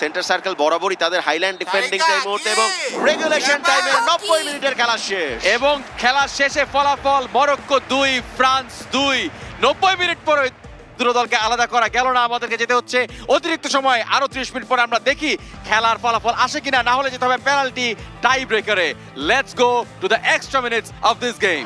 Centre circle বরাবরই তাদের highland defending time মুহূর্তে এবং রেগুলেশন টাইমে 90 মিনিটের খেলা শেষ এবং খেলা শেষে ফলাফল মরক্কো 2 ফ্রান্স 2। 90 মিনিট পরে দুটো দলকে আলাদা করা গেল না, আমাদেরকে যেতে হচ্ছে অতিরিক্ত সময়। আরো 30 মিনিট পরে আমরা দেখি খেলার ফলাফল আসে কিনা, না হলে যেতে হবে পেনাল্টি টাই ব্রেকারে। Let's go to the extra minutes of this game.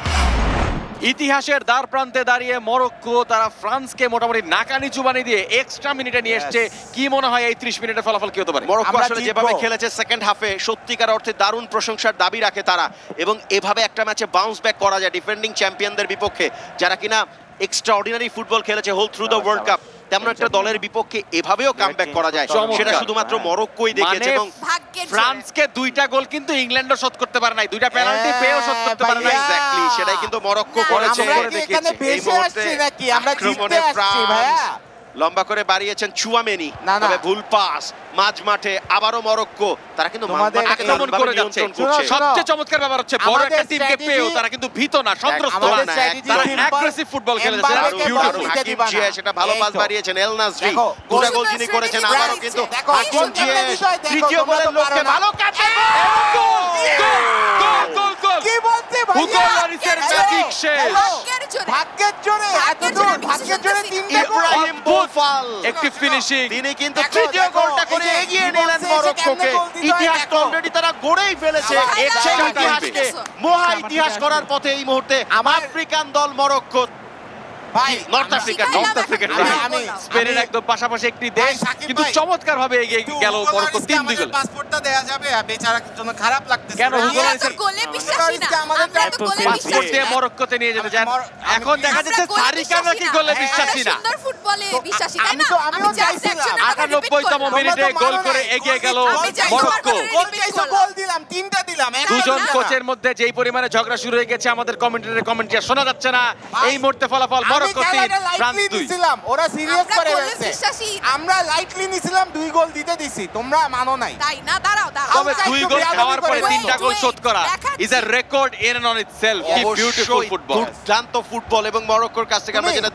ইতিহাসের দ্বার প্রান্তে দাঁড়িয়ে মরক্কো তারা ফ্রান্সকে মোটামুটি নাকানিচু বানিয়ে দিয়ে এক্সট্রা মিনিটে নিয়ে এসছে। কি মনে হয় এই 30 মিনিটের ফলাফল কি হতে পারে? মরক্কো আসলে যেভাবে খেলেছে সেকেন্ড হাফে সত্যিকার অর্থে দারুণ প্রশংসার দাবি রাখে তারা, এবং এভাবে একটা ম্যাচে বাউন্স ব্যাক করা যায় ডিফেন্ডিং চ্যাম্পিয়নদের বিপক্ষে, যারা কিনা এক্সট্রাঅর্ডিনারি ফুটবল খেলেছে whole through the world cup. তেমন একটা দলের বিপক্ষে এভাবেও কামব্যাক করা যায়, সেটা শুধুমাত্র মরক্কোই দেখেছে। এবং ফ্রান্সকে 2টা গোল কিন্তু ইংল্যান্ডও শোধ করতে পারে নাই, 2টা পেনাল্টি পেয়েও শোধ করতে পারে নাই। এক্স্যাক্টলি সেটাই কিন্তু মরক্কো করেছে। এই মুহূর্তে আক্রমণে ফ্রান্স লম্বা করে বাড়িয়েছেন চুয়ামেনি, তবে ভুল পাস মাঝ মাঠে। আবারও মরক্কো তারা কিন্তু আক্রমণ করে যাচ্ছে। সবচেয়ে চমৎকার ব্যাপার হচ্ছে বড় একটা টিমকে পেয়েও তারা কিন্তু ভীত না, সন্ত্রস্ত না, তারা অ্যাগ্রেসিভ ফুটবল খেলেছে। হাকিম জিয়েশ এটা ভালো পাস বাড়িয়েছেন। এল নাসরি দুটো গোল যিনি করেছেন। আবারও কিন্তু হাকিম জিয়েশ তৃতীয় গোলের লক্ষ্যে ভালো কাটে। গোল গোল কি বলতে ভাই, হুগো লরিসের ম্যাজিক শেষ। ভাগ্যের জোরে এতদূর, ভাগ্যের জোরে তিনটা গোল। ইব্রাহিম বোফাল একটি ফিনিশিং, তিনি কিন্তু তৃতীয় গোলটা করে এগিয়ে নিলেন মরক্কোকে। ইতিহাস অলরেডি তারা গড়েই ফেলেছে। সেই ইতিহাসকে মহা ইতিহাস করার পথে এই মুহূর্তে আফ্রিকান দল মরক্কো। ভাই নর্থ আফ্রিকা আমি স্পেনের একদম পাশাপাশি একটি দেশ, কিন্তু চমৎকার ভাবে এগিয়ে গেল মরক্কো 3-2 গোলে। পাসপোর্টটা দেয়া যাবে, বেচারার জন্য খারাপ লাগতেছে। কেন হুগো লরিসের গোলে বিশ্বাসী না, আমরা তো গোলে পাসপোর্ট দিয়ে মরক্কোতে নিয়ে যেতে চান। এখন দেখা যাচ্ছে সারিকা নাকি গোলে বিশ্বাসী না। সুন্দর ফুটবলে বিশ্বাসী তাই না? আমিও চাইছিলাম 98তম মিনিটে গোল করে এগিয়ে গেল মরক্কো। গোল দিলাম, তিনটা দিলাম। দুজন কোচের মধ্যে যেই পরিমাণে ঝগড়া শুরু হয়ে গেছে আমাদের কমেন্ট্রি শোনা যাচ্ছে না। এই মুহূর্তে ফলাফল মরক্কো 3 ফ্রান্স 2। ওরা সিরিয়াস করে ফেলছে, আমরা লাইটলি নিছিলাম, 2 গোল দিতে দিছি, তোমরা মানো নাই। তাই না, দাঁড়াও তবে 2 গোল খাওয়ার পরে 3টা গোল শোধ করা is a record in and on itself. কি বিউটিফুল ফুটবল, দুর্দান্ত ফুটবল। এবং মরক্কোর কাছ থেকে আমরা যেটা